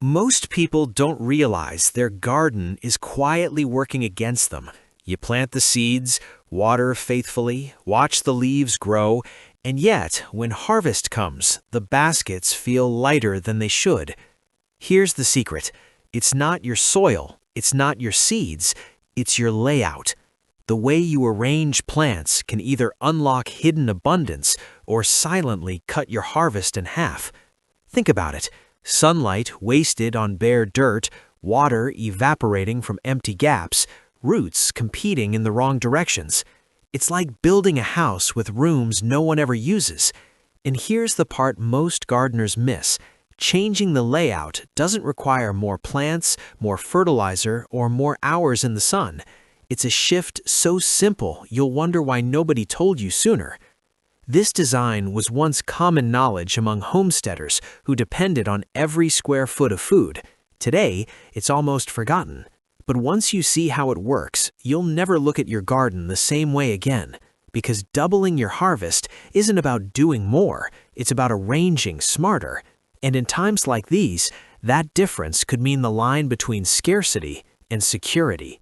Most people don't realize their garden is quietly working against them. You plant the seeds, water faithfully, watch the leaves grow, and yet, when harvest comes, the baskets feel lighter than they should. Here's the secret. It's not your soil, it's not your seeds, it's your layout. The way you arrange plants can either unlock hidden abundance or silently cut your harvest in half. Think about it. Sunlight wasted on bare dirt, water evaporating from empty gaps, roots competing in the wrong directions. It's like building a house with rooms no one ever uses. And here's the part most gardeners miss. Changing the layout doesn't require more plants, more fertilizer, or more hours in the sun. It's a shift so simple you'll wonder why nobody told you sooner. This design was once common knowledge among homesteaders who depended on every square foot of food. Today, it's almost forgotten. But once you see how it works, you'll never look at your garden the same way again. Because doubling your harvest isn't about doing more, it's about arranging smarter. And in times like these, that difference could mean the line between scarcity and security.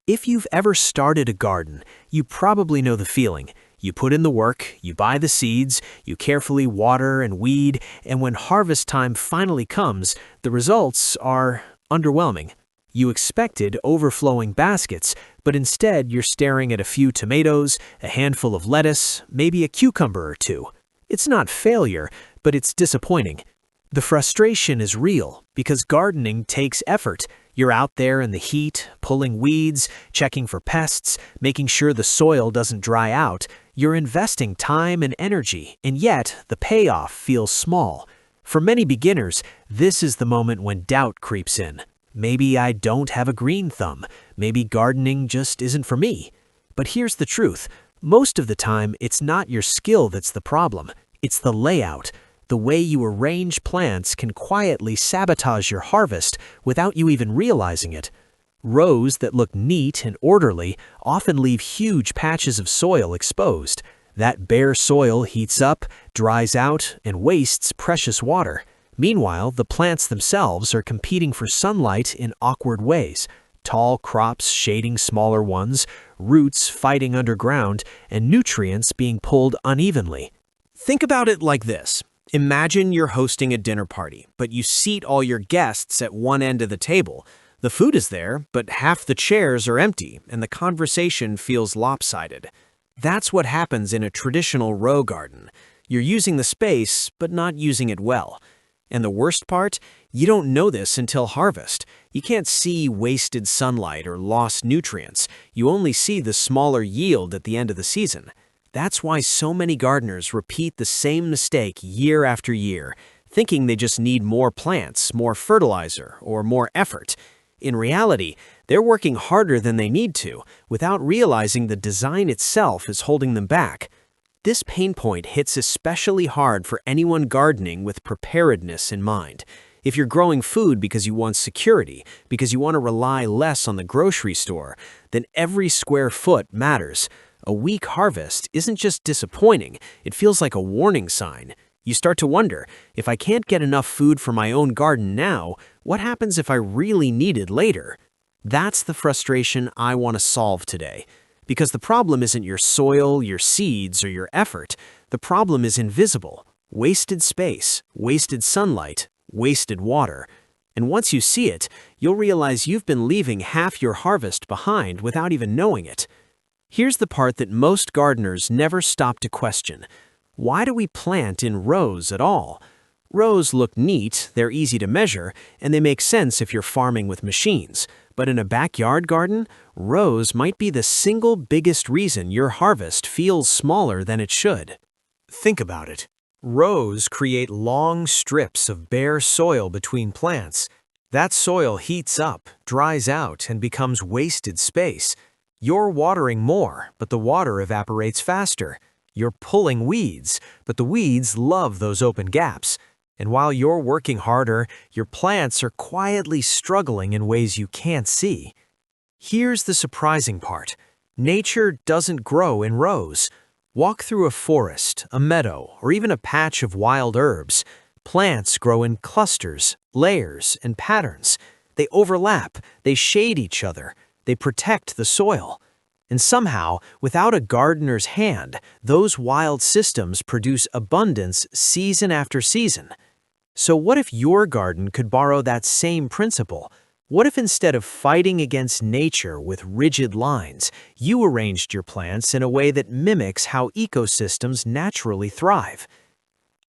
If you've ever started a garden, you probably know the feeling. You put in the work, you buy the seeds, you carefully water and weed, and when harvest time finally comes, the results are underwhelming. You expected overflowing baskets, but instead you're staring at a few tomatoes, a handful of lettuce, maybe a cucumber or two. It's not failure, but it's disappointing. The frustration is real because gardening takes effort. You're out there in the heat, pulling weeds, checking for pests, making sure the soil doesn't dry out. You're investing time and energy, and yet the payoff feels small. For many beginners, this is the moment when doubt creeps in. Maybe I don't have a green thumb. Maybe gardening just isn't for me. But here's the truth. Most of the time, it's not your skill that's the problem. It's the layout. The way you arrange plants can quietly sabotage your harvest without you even realizing it. Rows that look neat and orderly often leave huge patches of soil exposed. That bare soil heats up, dries out, and wastes precious water. Meanwhile, the plants themselves are competing for sunlight in awkward ways. Tall crops shading smaller ones, roots fighting underground, and nutrients being pulled unevenly. Think about it like this. Imagine you're hosting a dinner party, but you seat all your guests at one end of the table. The food is there, but half the chairs are empty, and the conversation feels lopsided. That's what happens in a traditional row garden. You're using the space, but not using it well. And the worst part? You don't know this until harvest. You can't see wasted sunlight or lost nutrients. You only see the smaller yield at the end of the season. That's why so many gardeners repeat the same mistake year after year, thinking they just need more plants, more fertilizer, or more effort. In reality, they're working harder than they need to, without realizing the design itself is holding them back. This pain point hits especially hard for anyone gardening with preparedness in mind. If you're growing food because you want security, because you want to rely less on the grocery store, then every square foot matters. A weak harvest isn't just disappointing, it feels like a warning sign. You start to wonder, if I can't get enough food for my own garden now, what happens if I really need it later? That's the frustration I want to solve today. Because the problem isn't your soil, your seeds, or your effort. The problem is invisible. Wasted space, wasted sunlight, wasted water. And once you see it, you'll realize you've been leaving half your harvest behind without even knowing it. Here's the part that most gardeners never stop to question. Why do we plant in rows at all? Rows look neat, they're easy to measure, and they make sense if you're farming with machines. But in a backyard garden, rows might be the single biggest reason your harvest feels smaller than it should. Think about it. Rows create long strips of bare soil between plants. That soil heats up, dries out, and becomes wasted space. You're watering more, but the water evaporates faster. You're pulling weeds, but the weeds love those open gaps. And while you're working harder, your plants are quietly struggling in ways you can't see. Here's the surprising part. Nature doesn't grow in rows. Walk through a forest, a meadow, or even a patch of wild herbs. Plants grow in clusters, layers, and patterns. They overlap, they shade each other, they protect the soil. And somehow, without a gardener's hand, those wild systems produce abundance season after season. So what if your garden could borrow that same principle? What if instead of fighting against nature with rigid lines, you arranged your plants in a way that mimics how ecosystems naturally thrive?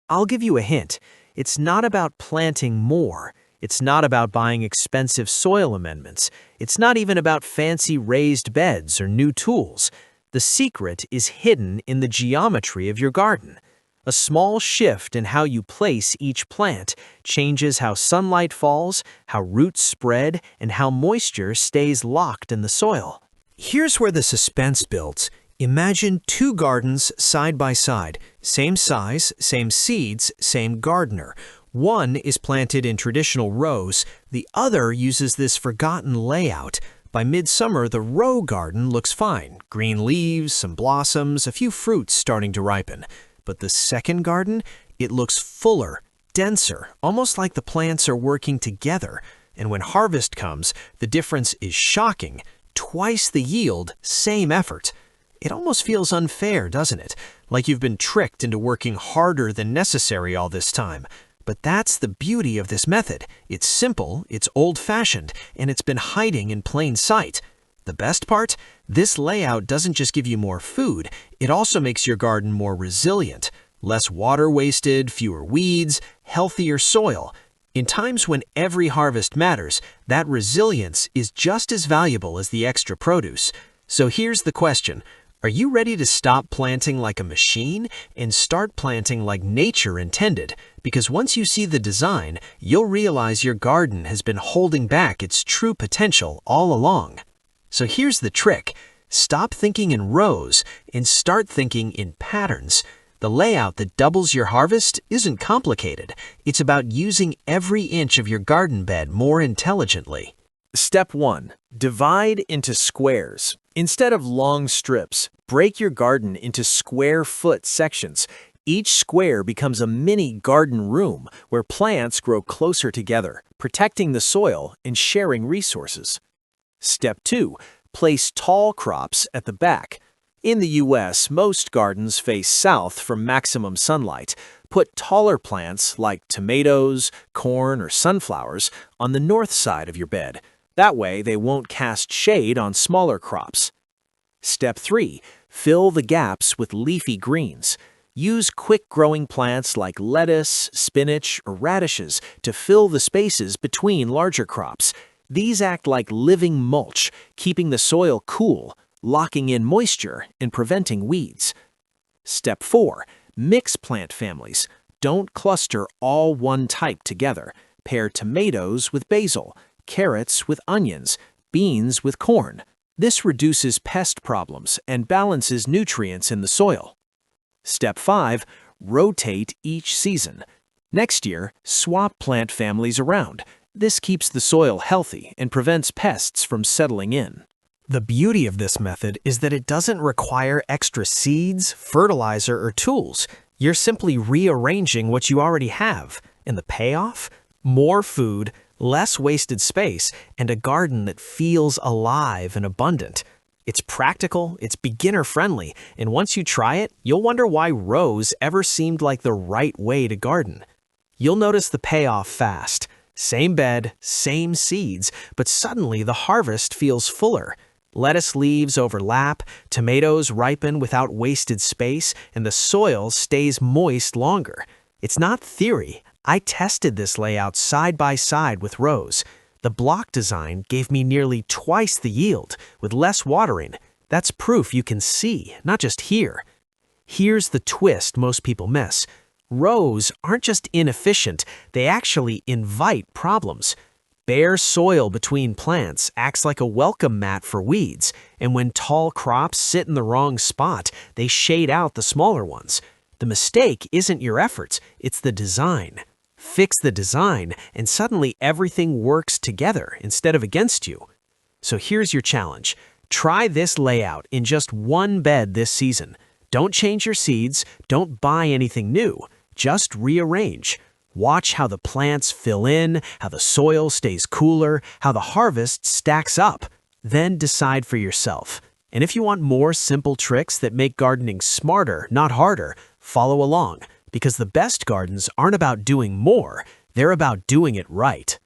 I'll give you a hint. It's not about planting more. It's not about buying expensive soil amendments. It's not even about fancy raised beds or new tools. The secret is hidden in the geometry of your garden. A small shift in how you place each plant changes how sunlight falls, how roots spread, and how moisture stays locked in the soil. Here's where the suspense builds. Imagine two gardens side by side, same size, same seeds, same gardener. One is planted in traditional rows, the other uses this forgotten layout. By midsummer, the row garden looks fine. Green leaves, some blossoms, a few fruits starting to ripen. But the second garden, it looks fuller, denser, almost like the plants are working together. And when harvest comes, the difference is shocking. Twice the yield, same effort. It almost feels unfair, doesn't it? Like you've been tricked into working harder than necessary all this time. But that's the beauty of this method. It's simple, it's old-fashioned, and it's been hiding in plain sight. The best part? This layout doesn't just give you more food, it also makes your garden more resilient. Less water wasted, fewer weeds, healthier soil. In times when every harvest matters, that resilience is just as valuable as the extra produce. So here's the question. Are you ready to stop planting like a machine and start planting like nature intended? Because once you see the design, you'll realize your garden has been holding back its true potential all along. So here's the trick. Stop thinking in rows and start thinking in patterns. The layout that doubles your harvest isn't complicated. It's about using every inch of your garden bed more intelligently. Step 1. Divide into squares. Instead of long strips, break your garden into square-foot sections. Each square becomes a mini garden room where plants grow closer together, protecting the soil and sharing resources. Step 2. Place tall crops at the back. In the U.S., most gardens face south for maximum sunlight. Put taller plants like tomatoes, corn, or sunflowers on the north side of your bed. That way, they won't cast shade on smaller crops. Step 3. Fill the gaps with leafy greens. Use quick-growing plants like lettuce, spinach, or radishes to fill the spaces between larger crops. These act like living mulch, keeping the soil cool, locking in moisture, and preventing weeds. Step 4. Mix plant families. Don't cluster all one type together. Pair tomatoes with basil, carrots with onions, beans with corn. This reduces pest problems and balances nutrients in the soil. Step 5. Rotate each season. Next year, swap plant families around. This keeps the soil healthy and prevents pests from settling in. The beauty of this method is that it doesn't require extra seeds, fertilizer, or tools. You're simply rearranging what you already have. And the payoff? More food, less wasted space, and a garden that feels alive and abundant. It's practical, it's beginner-friendly, and once you try it, you'll wonder why rows ever seemed like the right way to garden. You'll notice the payoff fast. Same bed, same seeds, but suddenly the harvest feels fuller. Lettuce leaves overlap, tomatoes ripen without wasted space, and the soil stays moist longer. It's not theory. I tested this layout side by side with rows. The block design gave me nearly twice the yield, with less watering. That's proof you can see, not just hear. Here's the twist most people miss. Rows aren't just inefficient, they actually invite problems. Bare soil between plants acts like a welcome mat for weeds, and when tall crops sit in the wrong spot, they shade out the smaller ones. The mistake isn't your efforts, it's the design. Fix the design, and suddenly everything works together instead of against you. So here's your challenge. Try this layout in just one bed this season. Don't change your seeds, don't buy anything new. Just rearrange. Watch how the plants fill in, how the soil stays cooler, how the harvest stacks up. Then decide for yourself. And if you want more simple tricks that make gardening smarter, not harder, follow along, because the best gardens aren't about doing more, they're about doing it right.